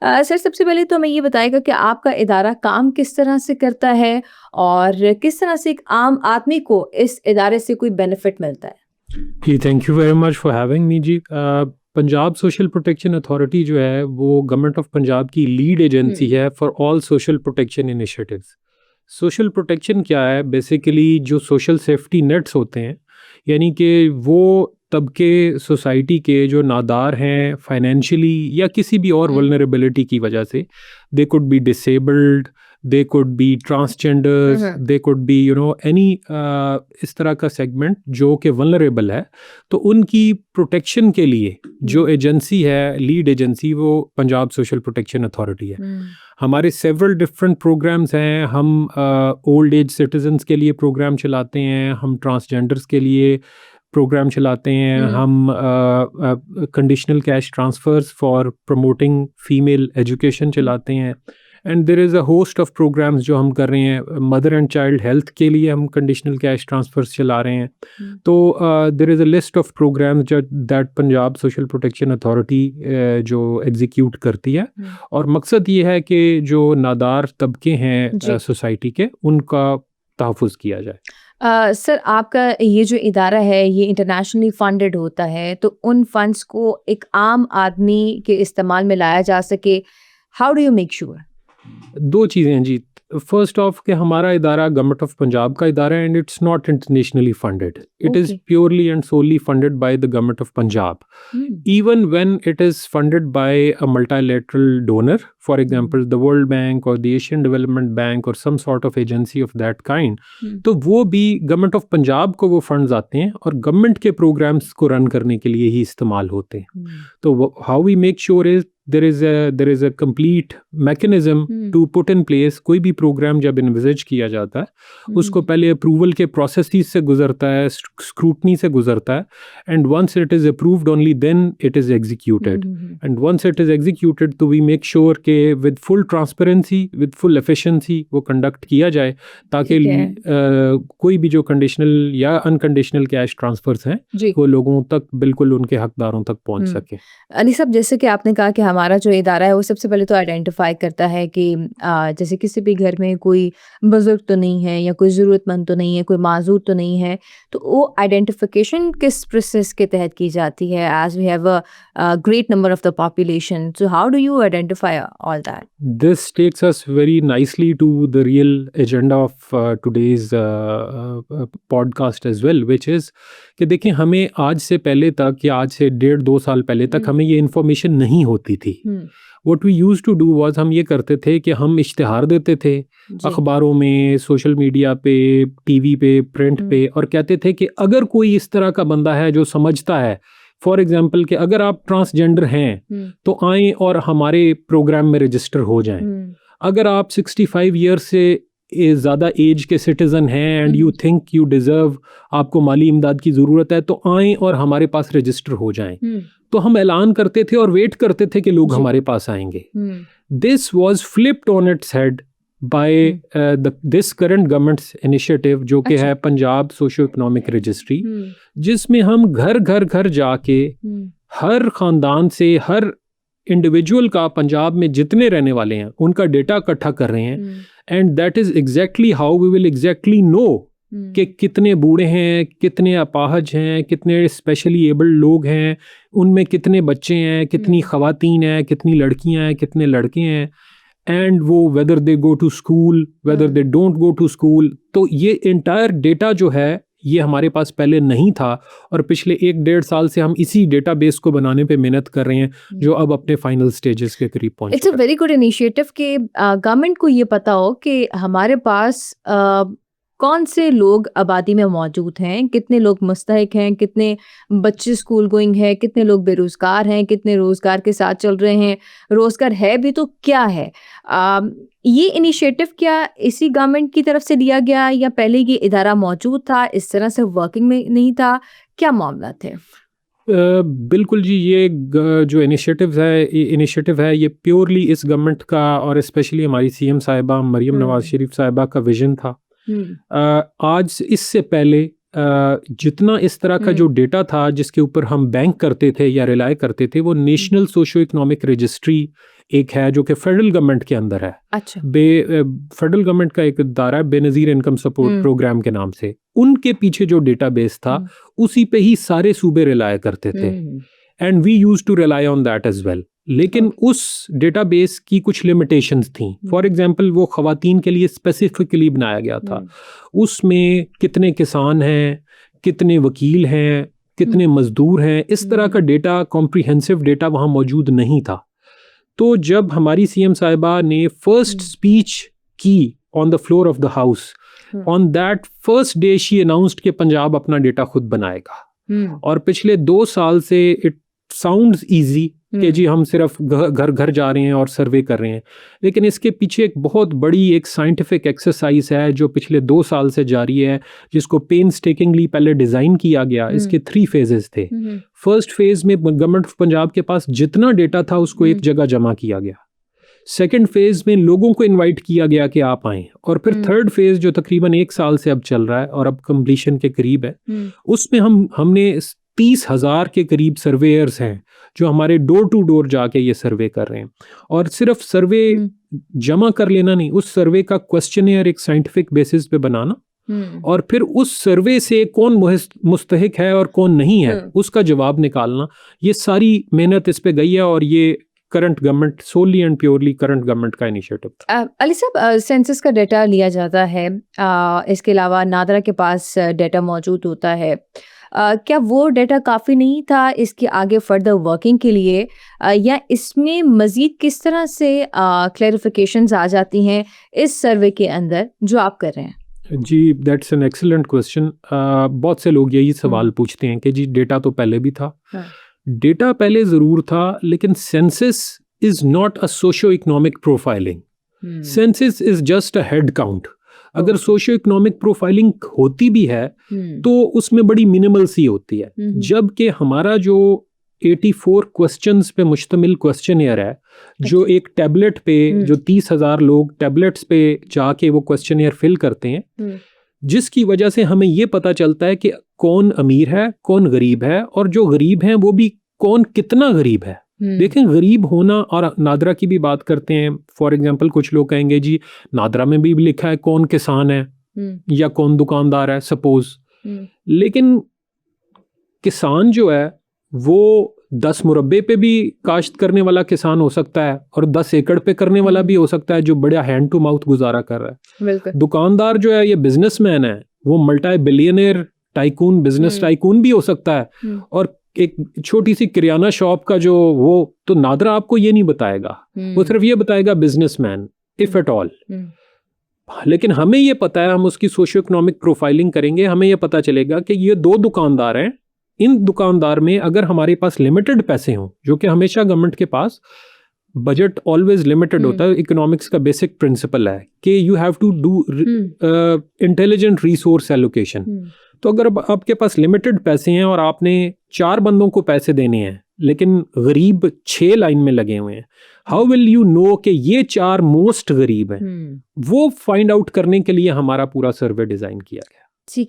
Sir सबसे पहले तो हमें ये बताइएगा कि आपका इदारा काम किस तरह से करता है और किस तरह से एक आम आदमी को इस इदारे से कोई बेनिफिट मिलता है? जी, thank you very much for having me जी। पंजाब सोशल प्रोटेक्शन अथॉरिटी जो है वो गवर्नमेंट ऑफ पंजाब की लीड एजेंसी है for all social protection initiatives. Social protection क्या है? बेसिकली जो सोशल सेफ्टी नेट्स होते हैं, यानी कि वो तबके सोसाइटी के जो नादार हैं फाइनेंशियली या किसी भी और वल्नरेबिलिटी की वजह से, they could be disabled, they could be transgenders, they could be any इस तरह का सेगमेंट जो कि वल्नरेबल है, तो उनकी प्रोटेक्शन के लिए जो एजेंसी है, लीड एजेंसी, वो पंजाब सोशल प्रोटेक्शन अथॉरिटी है। हमारे सेवरल डिफरेंट प्रोग्राम्स हैं। हम ओल्ड एज सिटीजन्स के लिए प्रोग्राम चलाते हैं, हम ट्रांसजेंडर्स के लिए प्रोग्राम चलाते हैं, हम conditional cash transfers for promoting female education चलाते हैं, and there is a host of programmes जो हम कर रहे हैं। मदर एंड चाइल्ड हेल्थ के लिए हम कंडीशनल कैश ट्रांसफ़र्स चला रहे हैं। तो there is a list of programmes जो that Punjab social protection authority जो एग्जीक्यूट करती है, और मकसद ये है कि जो नादार तबके हैं सोसाइटी के, उनका तहफ़्फ़ुज़ किया जाए। सर आपका ये जो इदारा है ये इंटरनेशनली फंडेड होता है, तो उन फंड्स को एक आम आदमी के इस्तेमाल में लाया जा सके, how do you make sure? दो चीज़ें हैं जी। फर्स्ट ऑफ कि हमारा इदारा गवर्नमेंट ऑफ पंजाब का इदारा है, and it's not internationally funded, it is purely and solely funded by the government of Punjab. Even when it is funded by a multilateral donor, for example the World Bank or the Asian Development Bank or some sort of agency of that kind, तो वो भी government of Punjab को वो funds आते हैं और government के programmes को रन करने के लिए ही इस्तेमाल होते हैं। तो how we make sure is there is a complete mechanism to put in place। कोई भी प्रोग्राम जब इन्विज़िज किया जाता है उसको पहले अप्रूवल के प्रोसेसेस से गुजरता है, स्क्रूटनी से गुजरता है, and once it is approved only then it is executed, and once it is executed तो वी मेक श्योर के with full transparency, with full efficiency वो कंडक्ट किया जाए, ताकि कोई भी जो कंडीशनल या अनकंडीशनल कैश ट्रांसफर्स हैं वो लोगों तक, बिल्कुल उनके हकदारों तक पहुँच सके। अली साहब, जैसे कि आपने कहा कि हमारा जो इदारा है वो सबसे पहले तो आइडेंटिफाई करता है कि जैसे किसी भी घर में कोई बुजुर्ग तो नहीं है या कोई ज़रूरतमंद तो नहीं है, कोई माजूर तो नहीं है, तो वो आइडेंटिफिकेशन किस प्रोसेस के तहत की जाती है? As we have a great number of the population, so how do you identify all that? This takes us very nicely to the real agenda of today's podcast as well, which is कि देखिए, हमें आज से पहले तक या आज से 1.5-2 साल पहले तक हमें ये इन्फॉर्मेशन नहीं होती थी। What we used to do was, हम ये करते थे कि हम इश्तिहार देते थे अखबारों में, सोशल मीडिया पे, टीवी पे, प्रिंट पे, और कहते थे कि अगर कोई इस तरह का बंदा है जो समझता है, फॉर एग्जाम्पल कि अगर आप ट्रांसजेंडर हैं तो आएँ और हमारे प्रोग्राम में रजिस्टर हो जाएं। अगर आप 65 ईयर से ज़्यादा एज के सिटीज़न हैं and you think you deserve, आपको माली इमदाद की ज़रूरत है, तो आएँ और हमारे पास रजिस्टर हो जाएं। तो हम ऐलान करते थे और वेट करते थे कि लोग हमारे पास आएंगे। This was flipped on its head by this current government's initiative, जो कि है पंजाब सोशो इकोनॉमिक रजिस्ट्री, जिसमें हम घर घर घर जाके हर ख़ानदान से, हर इंडिविजुअल का, पंजाब में जितने रहने वाले हैं उनका डेटा इकट्ठा कर रहे हैं, and that is exactly how we will exactly know कि कितने बूढ़े हैं, कितने अपाहज हैं, कितने स्पेशली एबल्ड लोग हैं, उनमें कितने बच्चे हैं, कितनी ख़वातीन हैं, कितनी लड़कियां हैं, कितने लड़के हैं, एंड वो whether they go to school, whether they don't go to school. तो ये इंटायर डेटा जो है ये हमारे पास पहले नहीं था, और पिछले 1-1.5 साल से हम इसी डेटाबेस को बनाने पे मेहनत कर रहे हैं, जो अब अपने फाइनल स्टेजेस के करीब पहुंच it's a very good initiative कि गवर्नमेंट को ये पता हो कि हमारे पास कौन से लोग आबादी में मौजूद हैं, कितने लोग मुस्तहिक हैं, कितने बच्चे स्कूल गोइंग हैं, कितने लोग बेरोज़गार हैं, कितने रोज़गार के साथ चल रहे हैं, रोज़गार है भी तो क्या है। ये इनिशिएटिव क्या इसी गवर्नमेंट की तरफ से लिया गया या पहले ये इदारा मौजूद था, इस तरह से वर्किंग में नहीं था, क्या मामला थे? बिल्कुल जी, ये जो इनिशिएटिव है ये प्योरली इस गवर्नमेंट का, और स्पेशली हमारी सीएम साहिबा मरियम नवाज शरीफ साहिबा का विजन था। आज इससे पहले जितना इस तरह का जो डेटा था जिसके ऊपर हम बैंक करते थे या रिलाय करते थे, वो नेशनल सोशो इकोनॉमिक रजिस्ट्री एक है जो कि फेडरल गवर्नमेंट के अंदर है। अच्छा। फेडरल गवर्नमेंट का एक इदारा है बेनज़ीर इनकम सपोर्ट प्रोग्राम के नाम से। उनके पीछे जो डेटाबेस था उसी पे ही सारे सूबे रिलाय करते थे, and we use to rely on that as well. लेकिन उस डेटाबेस की कुछ लिमिटेशंस थी। फॉर एग्जांपल, वो खवातीन के लिए स्पेसिफिकली बनाया गया था। उसमें कितने किसान हैं, कितने वकील हैं, कितने मजदूर हैं, इस तरह का डेटा, कॉम्प्रिहेंसिव डेटा वहाँ मौजूद नहीं था। तो जब हमारी सीएम साहिबा ने फर्स्ट स्पीच की on the floor of the house, on that first day she announced कि पंजाब अपना डेटा खुद बनाएगा। और पिछले 2 साल से इट साउंड्स इजी कि जी हम सिर्फ घर घर जा रहे हैं और सर्वे कर रहे हैं, लेकिन इसके पीछे एक बहुत बड़ी एक साइंटिफिक एक्सरसाइज है जो पिछले 2 साल से जारी है, जिसको पेन्सटेकिंगली पहले डिज़ाइन किया गया। इसके 3 फेजेस थे। फर्स्ट फेज में गवर्नमेंट ऑफ पंजाब के पास जितना डेटा था उसको एक जगह जमा किया गया। सेकेंड फेज में लोगों को इनवाइट किया गया कि आप आएं, और फिर थर्ड फेज जो तकरीबन 1 साल से अब चल रहा है और अब कंप्लीशन के करीब है, उसमें हमने 30,000 के करीब सर्वेयर्स हैं जो हमारे डोर टू डोर जाके ये सर्वे कर रहे हैं। और सिर्फ सर्वे जमा कर लेना नहीं, उस सर्वे का क्वेश्चनेयर एक साइंटिफिक बेसिस पे बनाना, और फिर उस सर्वे से कौन मुस्तहिक है और कौन नहीं है उसका जवाब निकालना, ये सारी मेहनत इस पे गई है। और ये current government, solely and purely current government का इनिशिएटिव था। अली साहब, सेंसस का डेटा लिया जाता है, इसके अलावा नादरा के पास डेटा मौजूद होता है। क्या वो डेटा काफ़ी नहीं था इसके आगे फर्दर वर्किंग के लिए, या इसमें मज़ीद किस तरह से क्लैरिफिकेशंस आ जाती हैं इस सर्वे के अंदर जो आप कर रहे हैं? जी, दैट्स एन एक्सीलेंट क्वेश्चन। बहुत से लोग यही सवाल पूछते हैं कि जी डेटा तो पहले भी था। डेटा पहले ज़रूर था, लेकिन census is not a socio economic profiling. Census is just a head count. अगर सोशो इकोनॉमिक प्रोफाइलिंग होती भी है तो उसमें बड़ी मिनिमल सी होती है, जबकि हमारा जो 84 क्वेश्चंस पे मुश्तमिल क्वेश्चनेयर है, जो एक टैबलेट पे, जो 30,000 लोग टैबलेट्स पे जाके वो क्वेश्चनेयर फिल करते हैं, जिसकी वजह से हमें ये पता चलता है कि कौन अमीर है, कौन गरीब है, और जो गरीब हैं वो भी कौन कितना गरीब है। देखें, गरीब होना, और नादरा की भी बात करते हैं, फॉर एग्जांपल कुछ लोग कहेंगे जी नादरा में भी लिखा है कौन किसान है या कौन दुकानदार है, सपोज। लेकिन किसान जो है वो 10 मुरब्बे पे भी काश्त करने वाला किसान हो सकता है, और 10 एकड़ पे करने वाला भी हो सकता है जो बड़ा हैंड टू माउथ गुजारा कर रहा है। दुकानदार जो है ये बिजनेसमैन है, वो multi billionaire tycoon, business tycoon भी हो सकता है। और एक छोटी सी किराना शॉप का जो वो, तो नादरा आपको ये नहीं बताएगा, वो सिर्फ ये बताएगा बिजनेसमैन, इफ एट ऑल। लेकिन हमें ये पता है, हम उसकी सोशियो इकोनॉमिक प्रोफाइलिंग करेंगे, हमें ये पता चलेगा कि ये 2 दुकानदार हैं। इन दुकानदार में अगर हमारे पास लिमिटेड पैसे हों, जो कि हमेशा गवर्नमेंट के पास बजट ऑलवेज लिमिटेड होता है, इकोनॉमिक्स का बेसिक प्रिंसिपल है कि you have to do intelligent resource allocation. तो अगर आपके पास लिमिटेड पैसे हैं और आपने 4 बंदों को पैसे देने हैं, लेकिन गरीब 6 लाइन में लगे हुए हैं, हाउ विल यू नो कि ये 4 मोस्ट गरीब हैं? वो फाइंड आउट करने के लिए हमारा पूरा सर्वे डिजाइन किया गया। ठीक है।